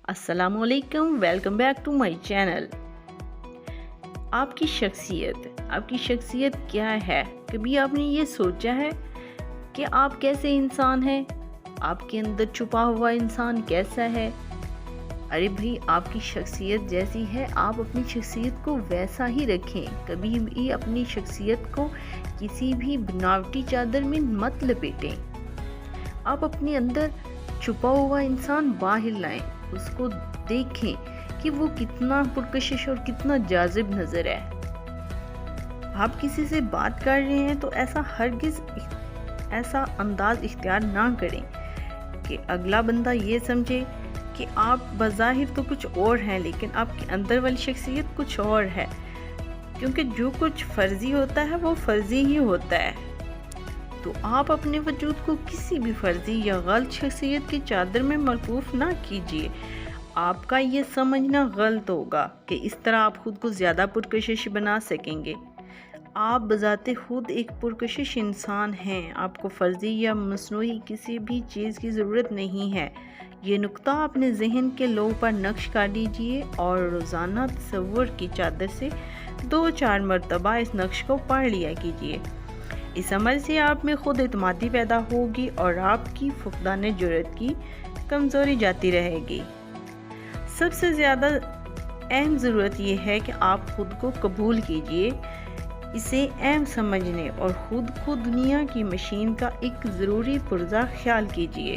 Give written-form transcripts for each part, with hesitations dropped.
السلام علیکم، welcome back to my channel. آپ کی شخصیت کیا ہے؟ کبھی آپ نے یہ سوچا ہے کہ آپ کیسے انسان ہیں؟ آپ کے اندر چھپا ہوا انسان کیسا ہے؟ ارے بھائی، آپ کی شخصیت جیسی ہے آپ اپنی شخصیت کو ویسا ہی رکھیں۔ کبھی بھی اپنی شخصیت کو کسی بھی بناوٹی چادر میں مت لپیٹیں۔ آپ اپنے اندر چھپا ہوا انسان باہر لائیں، اس کو دیکھیں کہ وہ کتنا پرکشش اور کتنا جاذب نظر ہے۔ آپ کسی سے بات کر رہے ہیں تو ایسا انداز اختیار نہ کریں کہ اگلا بندہ یہ سمجھے کہ آپ بظاہر تو کچھ اور ہیں لیکن آپ کے اندر والی شخصیت کچھ اور ہے، کیونکہ جو کچھ فرضی ہوتا ہے وہ فرضی ہی ہوتا ہے۔ تو آپ اپنے وجود کو کسی بھی فرضی یا غلط شخصیت کی چادر میں مرکوف نہ کیجیے۔ آپ کا یہ سمجھنا غلط ہوگا کہ اس طرح آپ خود کو زیادہ پرکشش بنا سکیں گے۔ آپ بذات خود ایک پرکشش انسان ہیں، آپ کو فرضی یا مصنوعی کسی بھی چیز کی ضرورت نہیں ہے۔ یہ نقطہ اپنے ذہن کے لوح پر نقش کر لیجئے اور روزانہ تصور کی چادر سے 2-4 مرتبہ اس نقش کو پڑھ لیا کیجئے۔ اس عمل سے آپ میں خود اعتمادی پیدا ہوگی اور آپ کی فقدان جرأت کی کمزوری جاتی رہے گی۔ سب سے زیادہ اہم ضرورت یہ ہے کہ آپ خود کو قبول کیجئے، اسے اہم سمجھنے اور خود کو دنیا کی مشین کا ایک ضروری پرزہ خیال کیجئے۔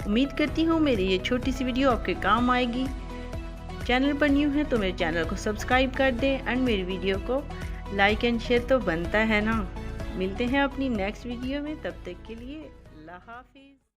امید کرتی ہوں میری یہ چھوٹی سی ویڈیو آپ کے کام آئے گی۔ چینل پر نیو ہے تو میرے چینل کو سبسکرائب کر دیں اینڈ میری ویڈیو کو لائک اینڈ شیئر تو بنتا ہے نا۔ ملتے ہیں اپنی نیکسٹ ویڈیو میں، تب تک کے لیے اللہ حافظ۔